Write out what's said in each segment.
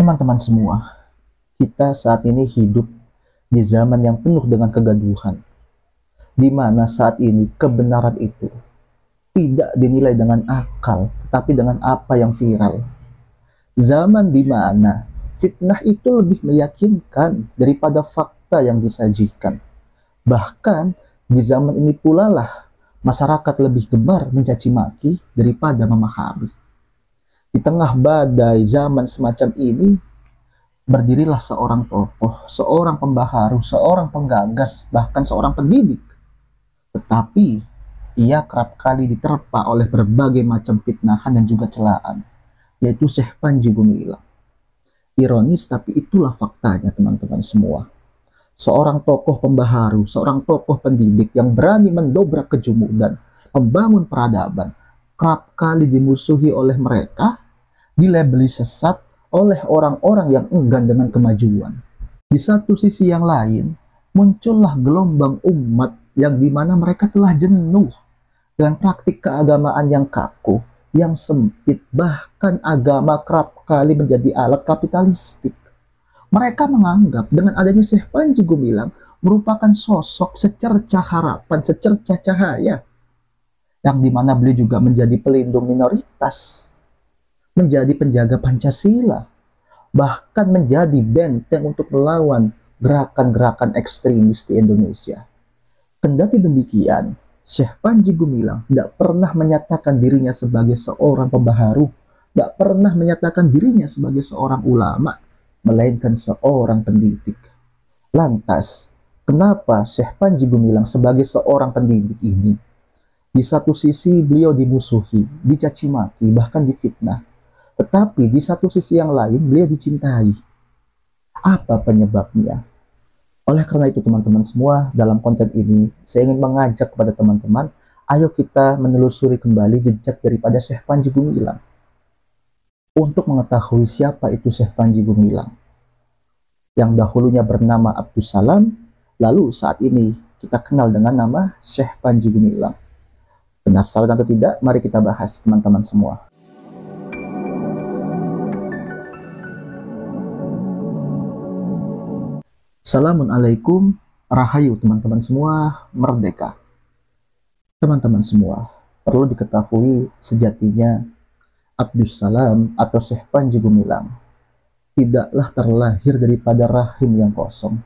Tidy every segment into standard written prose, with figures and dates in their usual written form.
Teman-teman semua, kita saat ini hidup di zaman yang penuh dengan kegaduhan, di mana saat ini kebenaran itu tidak dinilai dengan akal, tetapi dengan apa yang viral. Zaman di mana fitnah itu lebih meyakinkan daripada fakta yang disajikan. Bahkan di zaman ini pula lah masyarakat lebih gemar mencaci maki daripada memahami. Di tengah badai zaman semacam ini, berdirilah seorang tokoh, seorang pembaharu, seorang penggagas, bahkan seorang pendidik. Tetapi ia kerap kali diterpa oleh berbagai macam fitnahan dan juga celaan, yaitu Syekh Panji Gumilang. Ironis, tapi itulah faktanya teman-teman semua. Seorang tokoh pembaharu, seorang tokoh pendidik yang berani mendobrak kejumudan, membangun peradaban, kerap kali dimusuhi oleh mereka, dilabeli sesat oleh orang-orang yang enggan dengan kemajuan. Di satu sisi yang lain, muncullah gelombang umat yang dimana mereka telah jenuh dengan praktik keagamaan yang kaku, yang sempit, bahkan agama kerap kali menjadi alat kapitalistik. Mereka menganggap dengan adanya Syekh Panji Gumilang merupakan sosok secercah harapan, secercah cahaya, yang dimana beliau juga menjadi pelindung minoritas, menjadi penjaga Pancasila, bahkan menjadi benteng untuk melawan gerakan-gerakan ekstremis di Indonesia. Kendati demikian, Syekh Panji Gumilang tidak pernah menyatakan dirinya sebagai seorang pembaharu, tidak pernah menyatakan dirinya sebagai seorang ulama, melainkan seorang pendidik. Lantas, kenapa Syekh Panji Gumilang sebagai seorang pendidik ini? Di satu sisi beliau dimusuhi, dicaci maki, bahkan difitnah. Tetapi di satu sisi yang lain beliau dicintai. Apa penyebabnya? Oleh karena itu teman-teman semua, dalam konten ini saya ingin mengajak kepada teman-teman, ayo kita menelusuri kembali jejak daripada Syekh Panji Gumilang untuk mengetahui siapa itu Syekh Panji Gumilang yang dahulunya bernama Abdus Salam, lalu saat ini kita kenal dengan nama Syekh Panji Gumilang. Penasaran atau tidak? Mari kita bahas teman-teman semua. Assalamualaikum, rahayu teman-teman semua, merdeka. Teman-teman semua, perlu diketahui sejatinya Abdus Salam atau Syekh Panji Gumilang tidaklah terlahir daripada rahim yang kosong.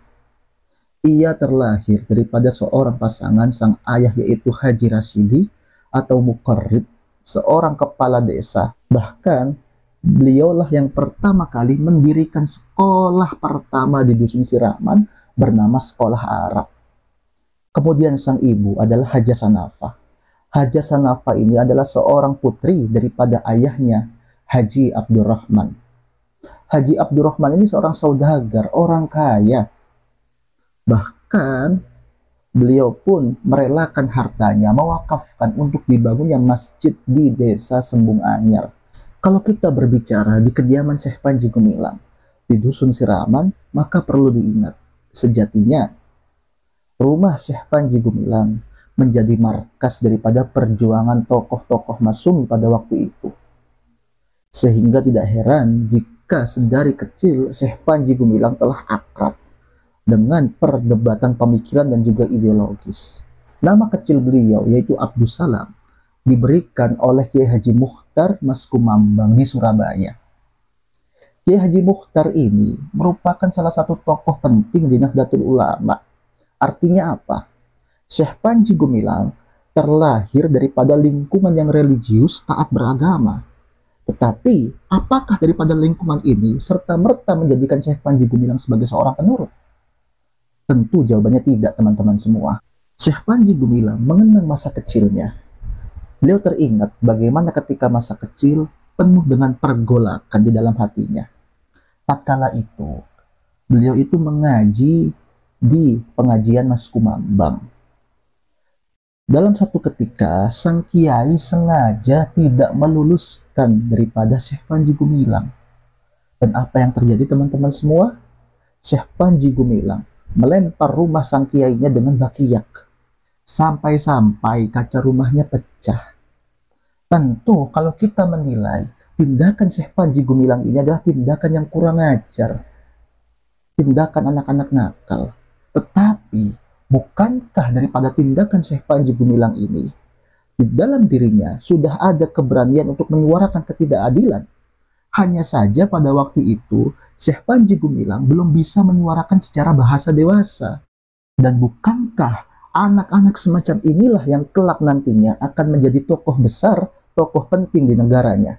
Ia terlahir daripada seorang pasangan sang ayah, yaitu Haji Rasidi atau Muqarrib, seorang kepala desa. Bahkan beliaulah yang pertama kali mendirikan sekolah pertama di Dusun Siraman bernama Sekolah Arab. Kemudian sang ibu adalah Hajah Sanafa. Hajah Sanafa ini adalah seorang putri daripada ayahnya, Haji Abdurrahman. Haji Abdurrahman ini seorang saudagar, orang kaya. Bahkan beliau pun merelakan hartanya, mewakafkan untuk dibangunnya masjid di desa Sembung Anyar. Kalau kita berbicara di kediaman Syekh Panji Gumilang di Dusun Siraman, maka perlu diingat, sejatinya rumah Syekh Panji Gumilang menjadi markas daripada perjuangan tokoh-tokoh Masumi pada waktu itu. Sehingga tidak heran jika sedari kecil Syekh Panji Gumilang telah akrab dengan perdebatan pemikiran dan juga ideologis. Nama kecil beliau yaitu Abdus Salam diberikan oleh Kiai Haji Mukhtar Mas Kumambang di Surabaya. Kiai Haji Mukhtar ini merupakan salah satu tokoh penting di Nahdlatul Ulama. Artinya apa? Syekh Panji Gumilang terlahir daripada lingkungan yang religius taat beragama. Tetapi apakah daripada lingkungan ini serta-merta menjadikan Syekh Panji Gumilang sebagai seorang penurut? Tentu jawabannya tidak teman-teman semua. Syekh Panji Gumilang mengenang masa kecilnya. Beliau teringat bagaimana ketika masa kecil penuh dengan pergolakan di dalam hatinya. Tatkala itu, beliau itu mengaji di pengajian Mas Kumambang. Dalam satu ketika, sang kiai sengaja tidak meluluskan daripada Syekh Panji Gumilang. Dan apa yang terjadi teman-teman semua? Syekh Panji Gumilang melempar rumah sang kiainya dengan bakiak. Sampai-sampai kaca rumahnya pecah. Tentu kalau kita menilai tindakan Syekh Panji Gumilang ini adalah tindakan yang kurang ajar, tindakan anak-anak nakal. Tetapi, bukankah daripada tindakan Syekh Panji Gumilang ini, di dalam dirinya sudah ada keberanian untuk menyuarakan ketidakadilan? Hanya saja pada waktu itu, Syekh Panji Gumilang belum bisa menyuarakan secara bahasa dewasa. Dan bukankah anak-anak semacam inilah yang kelak nantinya akan menjadi tokoh besar, tokoh penting di negaranya?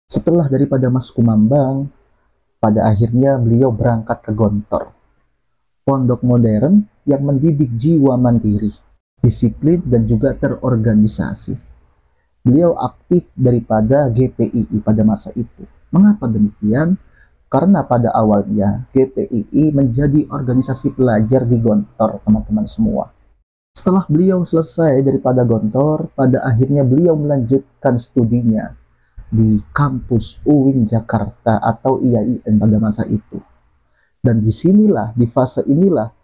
Setelah daripada Mas Kumambang, pada akhirnya beliau berangkat ke Gontor, pondok modern yang mendidik jiwa mandiri, disiplin dan juga terorganisasi. Beliau aktif daripada GPII pada masa itu. Mengapa demikian? Karena pada awalnya GPII menjadi organisasi pelajar di Gontor, teman-teman semua. Setelah beliau selesai daripada Gontor, pada akhirnya beliau melanjutkan studinya di kampus UIN Jakarta atau IAIN pada masa itu. Dan disinilah, di fase inilah,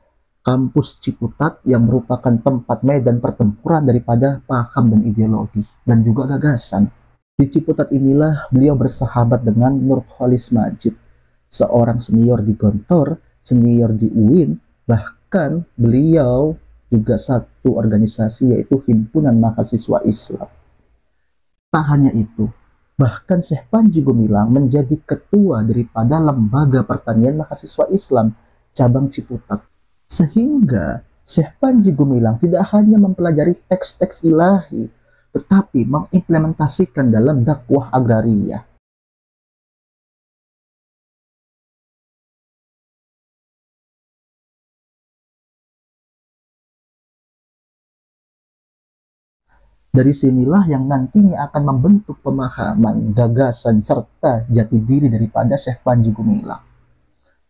kampus Ciputat yang merupakan tempat medan pertempuran daripada paham dan ideologi dan juga gagasan. Di Ciputat inilah beliau bersahabat dengan Nurholis Majid, seorang senior di Gontor, senior di UIN, bahkan beliau juga satu organisasi yaitu Himpunan Mahasiswa Islam. Tak hanya itu, bahkan Syekh Panji Gumilang menjadi ketua daripada Lembaga Pertanian Mahasiswa Islam cabang Ciputat. Sehingga Syekh Panji Gumilang tidak hanya mempelajari teks-teks ilahi, tetapi mengimplementasikan dalam dakwah agraria. Dari sinilah yang nantinya akan membentuk pemahaman, gagasan, serta jati diri daripada Syekh Panji Gumilang.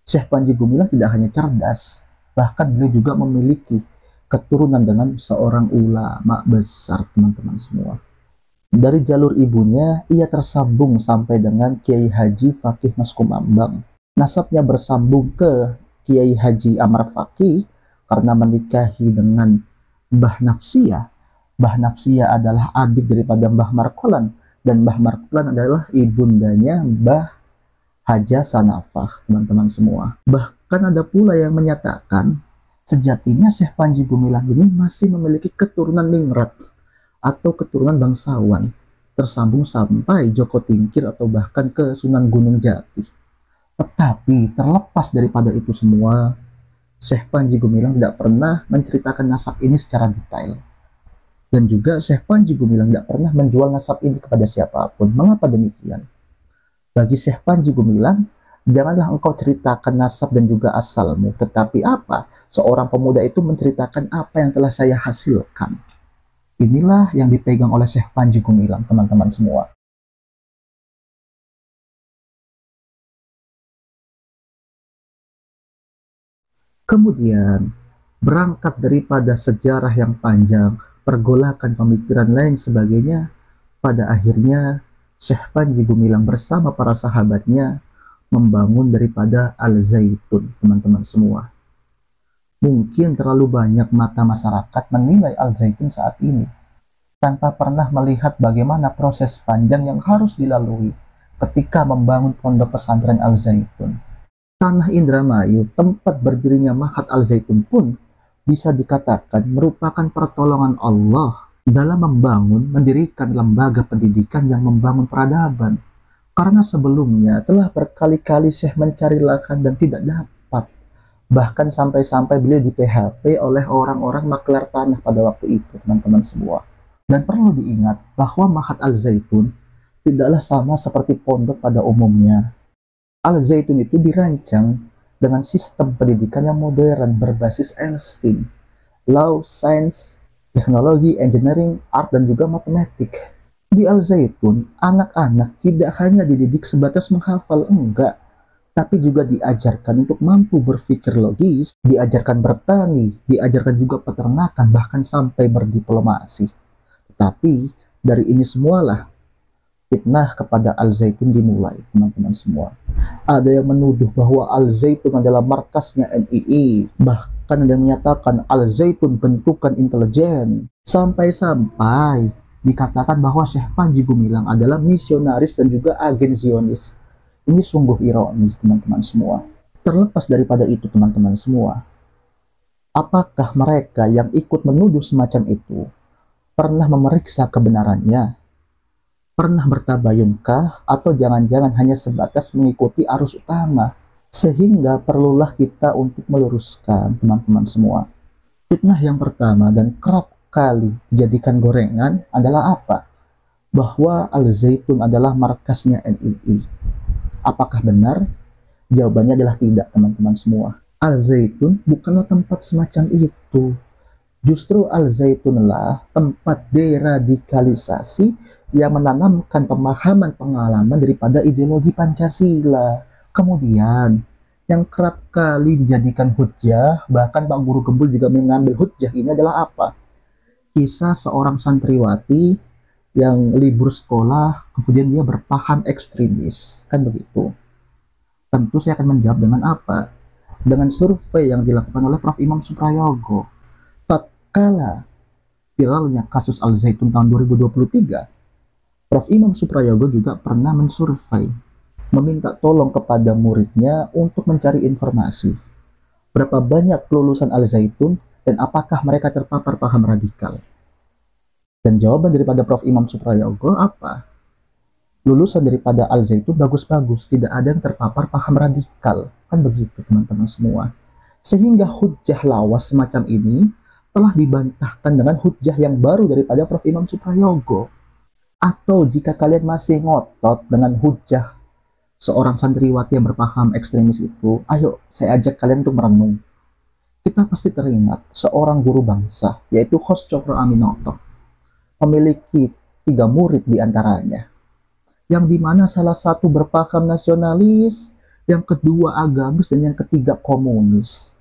Syekh Panji Gumilang tidak hanya cerdas, bahkan beliau juga memiliki keturunan dengan seorang ulama besar, teman-teman semua. Dari jalur ibunya, ia tersambung sampai dengan Kiai Haji Fakih Mas Kumambang. Nasabnya bersambung ke Kiai Haji Amar Fakih karena menikahi dengan Mbah Nafsiyah. Mbah Nafsiyah adalah adik daripada Mbah Markolan, dan Mbah Markolan adalah ibundanya Mbah Haja Sanafah, teman-teman semua. Bahkan ada pula yang menyatakan sejatinya Syekh Panji Gumilang ini masih memiliki keturunan ningrat atau keturunan bangsawan, tersambung sampai Joko Tingkir atau bahkan ke Sunan Gunung Jati. Tetapi terlepas daripada itu semua, Syekh Panji Gumilang tidak pernah menceritakan nasab ini secara detail. Dan juga Syekh Panji Gumilang tidak pernah menjual nasab ini kepada siapapun. Mengapa demikian? Bagi Syekh Panji Gumilang, janganlah engkau ceritakan nasab dan juga asalmu, tetapi apa? Seorang pemuda itu menceritakan apa yang telah saya hasilkan. Inilah yang dipegang oleh Syekh Panji Gumilang, teman-teman semua. Kemudian, berangkat daripada sejarah yang panjang, pergolakan pemikiran lain sebagainya, pada akhirnya Syekh Panji Gumilang bersama para sahabatnya membangun daripada Al-Zaitun, teman-teman semua. Mungkin terlalu banyak mata masyarakat menilai Al-Zaitun saat ini, tanpa pernah melihat bagaimana proses panjang yang harus dilalui ketika membangun pondok pesantren Al-Zaitun. Tanah Indramayu, tempat berdirinya Mahat Al-Zaitun pun bisa dikatakan merupakan pertolongan Allah dalam mendirikan lembaga pendidikan yang membangun peradaban. Karena sebelumnya telah berkali-kali Syekh mencari lahan dan tidak dapat. Bahkan sampai-sampai beliau di PHP oleh orang-orang maklar tanah pada waktu itu, teman-teman semua. Dan perlu diingat bahwa Mahat Al-Zaitun tidaklah sama seperti pondok pada umumnya. Al-Zaitun itu dirancang dengan sistem pendidikan yang modern berbasis STEM, Law, Science, Teknologi, Engineering, Art, dan juga Matematik. Di Al-Zaitun, anak-anak tidak hanya dididik sebatas menghafal, enggak, tapi juga diajarkan untuk mampu berpikir logis, diajarkan bertani, diajarkan juga peternakan, bahkan sampai berdiplomasi. Tapi dari ini semualah fitnah kepada Al Zaitun dimulai, teman-teman semua. Ada yang menuduh bahwa Al Zaitun adalah markasnya NII, bahkan ada yang menyatakan Al Zaitun bentukan intelijen, sampai-sampai dikatakan bahwa Syekh Panji Gumilang adalah misionaris dan juga agen Zionis. Ini sungguh ironi, teman-teman semua. Terlepas daripada itu, teman-teman semua, apakah mereka yang ikut menuduh semacam itu pernah memeriksa kebenarannya? Pernah bertabayunkah? Atau jangan-jangan hanya sebatas mengikuti arus utama? Sehingga perlulah kita untuk meluruskan, teman-teman semua. Fitnah yang pertama dan kerap kali dijadikan gorengan adalah apa? Bahwa Al Zaitun adalah markasnya NII. Apakah benar? Jawabannya adalah tidak, teman-teman semua. Al Zaitun bukanlah tempat semacam itu. Justru Al Zaitunlah tempat deradikalisasi yang menanamkan pemahaman pengalaman daripada ideologi Pancasila. Kemudian, yang kerap kali dijadikan hujjah, bahkan Pak Guru Gembul juga mengambil hujjah ini adalah apa? Kisah seorang santriwati yang libur sekolah, kemudian dia berpaham ekstremis, kan begitu. Tentu saya akan menjawab dengan apa? Dengan survei yang dilakukan oleh Prof. Imam Suprayogo. Tatkala viralnya kasus Al Zaitun tahun 2023, Prof. Imam Suprayogo juga pernah mensurvei, meminta tolong kepada muridnya untuk mencari informasi. Berapa banyak lulusan Al Zaitun dan apakah mereka terpapar paham radikal? Dan jawaban daripada Prof. Imam Suprayogo apa? Lulusan daripada Al Zaitun bagus-bagus, tidak ada yang terpapar paham radikal. Kan begitu, teman-teman semua. Sehingga hujjah lawas semacam ini telah dibantahkan dengan hujjah yang baru daripada Prof. Imam Suprayogo. Atau jika kalian masih ngotot dengan hujjah seorang santriwati yang berpaham ekstremis itu, ayo saya ajak kalian untuk merenung. Kita pasti teringat seorang guru bangsa, yaitu Khos Cokro Aminoto, memiliki 3 murid di antaranya, yang dimana salah satu berpaham nasionalis, yang kedua agamis, dan yang ketiga komunis.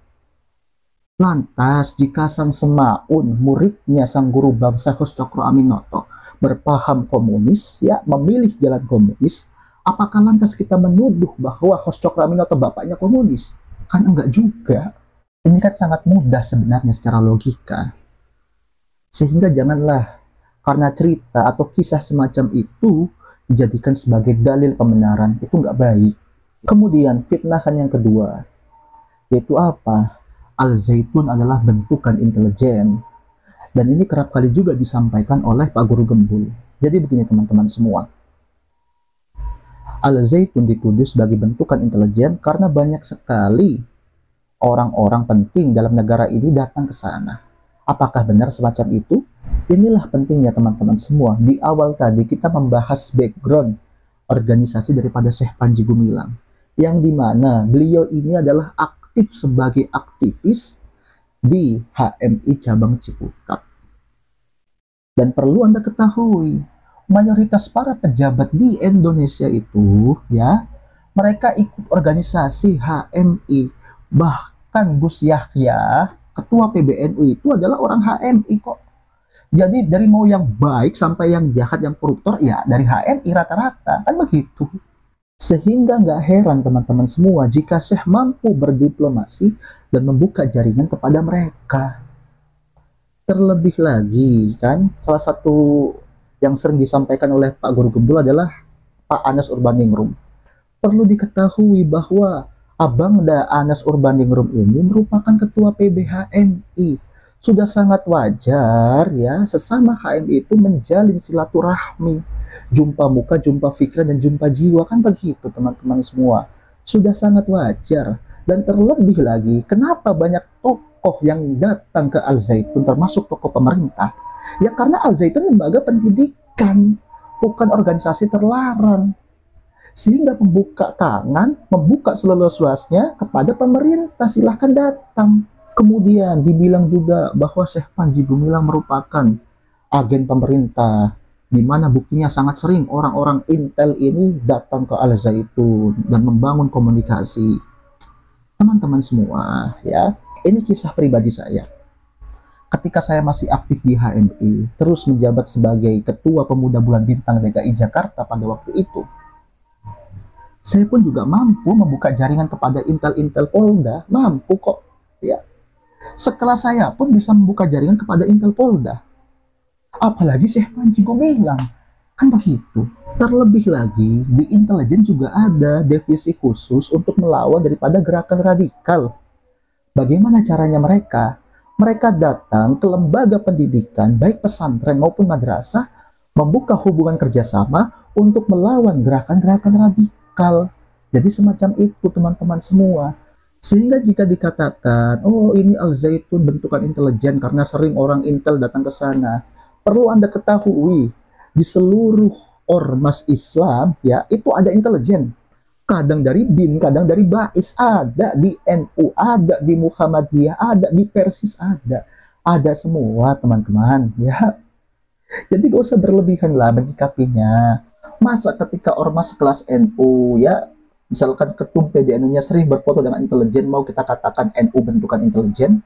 Lantas, jika sang Semaun, muridnya sang guru bangsa Khos Cokro Aminoto, berpaham komunis, ya memilih jalan komunis, apakah lantas kita menuduh bahwa Khos Cokro Aminoto bapaknya komunis? Kan enggak juga. Ini kan sangat mudah sebenarnya secara logika. Sehingga janganlah karena cerita atau kisah semacam itu dijadikan sebagai dalil pembenaran. Itu nggak baik. Kemudian fitnahan yang kedua, yaitu apa? Al Zaitun adalah bentukan intelijen. Dan ini kerap kali juga disampaikan oleh Pak Guru Gembul. Jadi begini teman-teman semua. Al Zaitun dituduh sebagai bentukan intelijen karena banyak sekali orang-orang penting dalam negara ini datang ke sana. Apakah benar semacam itu? Inilah pentingnya teman-teman semua. Di awal tadi kita membahas background organisasi daripada Syekh Panji Gumilang, yang dimana beliau ini adalah aktif sebagai aktivis di HMI cabang Ciputat. Dan perlu Anda ketahui, mayoritas para pejabat di Indonesia itu, ya, mereka ikut organisasi HMI. Bahkan Gus Yahya, ketua PBNU itu adalah orang HMI kok. Jadi dari mau yang baik sampai yang jahat, yang koruptor, ya dari HMI rata-rata, kan begitu. Sehingga nggak heran teman-teman semua jika Syekh mampu berdiplomasi dan membuka jaringan kepada mereka. Terlebih lagi kan, salah satu yang sering disampaikan oleh Pak Guru Gembul adalah Pak Anas Urbaningrum. Perlu diketahui bahwa Abangda Anas Urbaningrum ini merupakan ketua PBHMI. Sudah sangat wajar ya sesama HMI itu menjalin silaturahmi, jumpa muka, jumpa pikiran, dan jumpa jiwa, kan begitu teman-teman semua. Sudah sangat wajar. Dan terlebih lagi, kenapa banyak tokoh yang datang ke Al Zaitun termasuk tokoh pemerintah? Ya karena Al Zaitun lembaga pendidikan, bukan organisasi terlarang. Sehingga membuka tangan, membuka seluas-luasnya kepada pemerintah, silahkan datang. Kemudian dibilang juga bahwa Syekh Panji Gumilang merupakan agen pemerintah, di mana buktinya sangat sering orang-orang intel ini datang ke Al Zaitun dan membangun komunikasi. Teman-teman semua, ya, ini kisah pribadi saya. Ketika saya masih aktif di HMI, terus menjabat sebagai Ketua Pemuda Bulan Bintang DKI Jakarta pada waktu itu, saya pun juga mampu membuka jaringan kepada Intel-Intel Polda, mampu kok. Ya, sekelas saya pun bisa membuka jaringan kepada Intel Polda. Apalagi Syekh Panji Gumilang, kan begitu. Terlebih lagi, di intelijen juga ada divisi khusus untuk melawan daripada gerakan radikal. Bagaimana caranya mereka? Mereka datang ke lembaga pendidikan, baik pesantren maupun madrasah, membuka hubungan kerjasama untuk melawan gerakan-gerakan radikal. Jadi semacam itu teman-teman semua. Sehingga jika dikatakan, oh ini Al-Zaitun bentukan intelijen karena sering orang Intel datang ke sana, perlu Anda ketahui, di seluruh ormas Islam, ya, itu ada intelijen. Kadang dari BIN, kadang dari BAIS, ada di NU, ada di Muhammadiyah, ada di Persis, ada semua teman-teman, ya. Jadi gak usah berlebihan lah menyikapinya. Masa ketika ormas kelas NU, ya, misalkan ketum PBNU-nya sering berfoto dengan intelijen, mau kita katakan NU bentukan intelijen,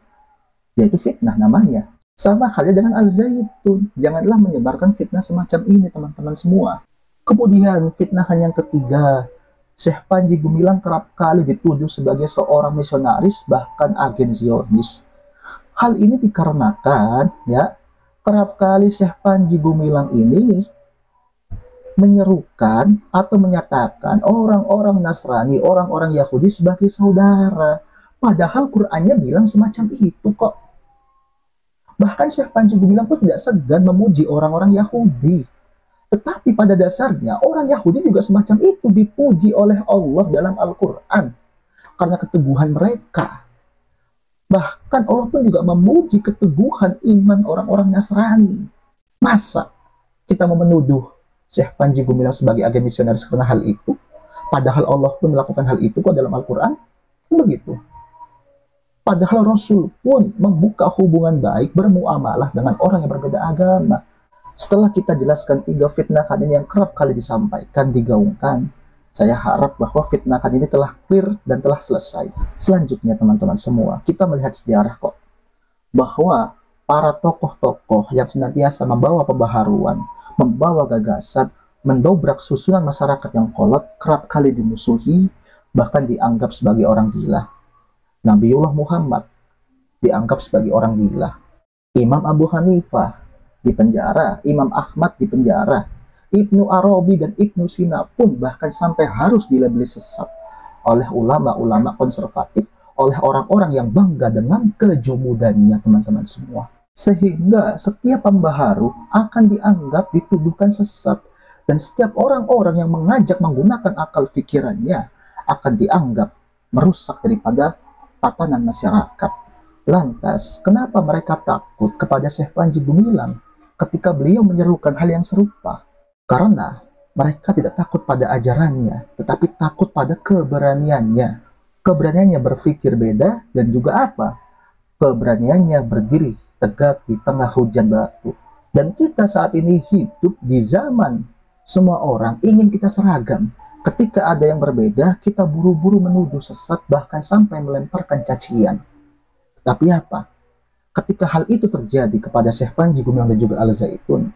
ya itu fitnah namanya. Sama halnya dengan Al-Zaitun, janganlah menyebarkan fitnah semacam ini teman-teman semua. Kemudian fitnahan yang ketiga, Syekh Panji Gumilang kerap kali dituduh sebagai seorang misionaris bahkan agen Zionis. Hal ini dikarenakan ya kerap kali Syekh Panji Gumilang ini menyerukan atau menyatakan orang-orang Nasrani, orang-orang Yahudi sebagai saudara. Padahal Qur'annya bilang semacam itu kok. Bahkan Syekh Panji Gumilang pun tidak segan memuji orang-orang Yahudi. Tetapi pada dasarnya orang Yahudi juga semacam itu dipuji oleh Allah dalam Al-Quran. Karena keteguhan mereka. Bahkan Allah pun juga memuji keteguhan iman orang-orang Nasrani. Masa kita mau menuduh Syekh Panji Gumilang sebagai agen misionaris karena hal itu? Padahal Allah pun melakukan hal itu kok dalam Al-Quran. Begitu. Padahal Rasul pun membuka hubungan baik bermuamalah dengan orang yang berbeda agama. Setelah kita jelaskan 3 fitnahan ini yang kerap kali disampaikan, digaungkan, saya harap bahwa fitnahan ini telah clear dan telah selesai. Selanjutnya teman-teman semua, kita melihat sejarah kok. Bahwa para tokoh-tokoh yang senantiasa membawa pembaharuan, membawa gagasan, mendobrak susunan masyarakat yang kolot, kerap kali dimusuhi, bahkan dianggap sebagai orang gila. Nabiullah Muhammad dianggap sebagai orang gila. Imam Abu Hanifah di penjara, Imam Ahmad di penjara, Ibnu Arabi dan Ibnu Sina pun bahkan sampai harus dilabeli sesat oleh ulama-ulama konservatif, oleh orang-orang yang bangga dengan kejumudannya teman-teman semua. Sehingga setiap pembaharu akan dianggap dituduhkan sesat, dan setiap orang-orang yang mengajak menggunakan akal fikirannya akan dianggap merusak daripada tatanan masyarakat. Lantas, kenapa mereka takut kepada Syekh Panji Gumilang ketika beliau menyerukan hal yang serupa? Karena mereka tidak takut pada ajarannya, tetapi takut pada keberaniannya. Keberaniannya berpikir beda dan juga apa? Keberaniannya berdiri tegak di tengah hujan batu. Dan kita saat ini hidup di zaman semua orang ingin kita seragam. Ketika ada yang berbeda, kita buru-buru menuduh sesat, bahkan sampai melemparkan cacian. Tapi apa? Ketika hal itu terjadi kepada Syekh Panji Gumilang dan juga Al-Zaitun,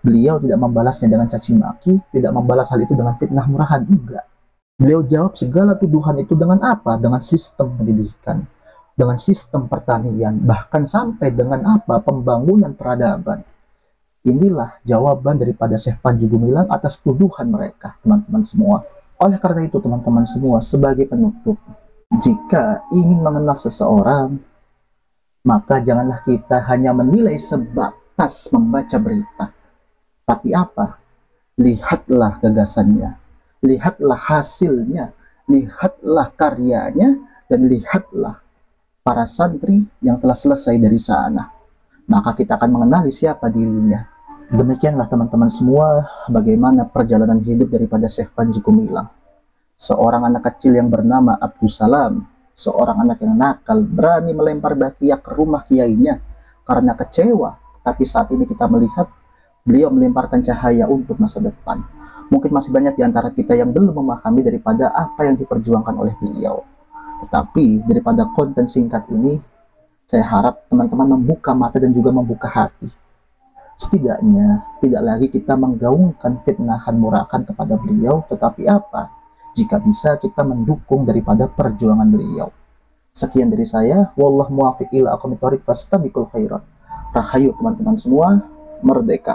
beliau tidak membalasnya dengan caci maki, tidak membalas hal itu dengan fitnah murahan, enggak. Beliau jawab segala tuduhan itu dengan apa? Dengan sistem pendidikan, dengan sistem pertanian, bahkan sampai dengan apa? Pembangunan peradaban. Inilah jawaban daripada Syekh Panji Gumilang atas tuduhan mereka, teman-teman semua. Oleh karena itu, teman-teman semua, sebagai penutup, jika ingin mengenal seseorang, maka janganlah kita hanya menilai sebatas membaca berita. Tapi apa? Lihatlah gagasannya, lihatlah hasilnya, lihatlah karyanya, dan lihatlah para santri yang telah selesai dari sana. Maka kita akan mengenali siapa dirinya. Demikianlah teman-teman semua bagaimana perjalanan hidup daripada Syekh Panji Gumilang. Seorang anak kecil yang bernama Abdus Salam, seorang anak yang nakal, berani melempar bakiyah ke rumah kiainya karena kecewa. Tapi saat ini kita melihat beliau melemparkan cahaya untuk masa depan. Mungkin masih banyak di antara kita yang belum memahami daripada apa yang diperjuangkan oleh beliau. Tetapi daripada konten singkat ini, Saya harap teman-teman membuka mata dan juga membuka hati. Setidaknya tidak lagi kita menggaungkan fitnahan murakan kepada beliau, tetapi apa? Jika bisa kita mendukung daripada perjuangan beliau. Sekian dari saya, wallahu muwaffiq ila aqwamit thoriq fastabiqul khairat. Rahayu teman-teman semua, merdeka.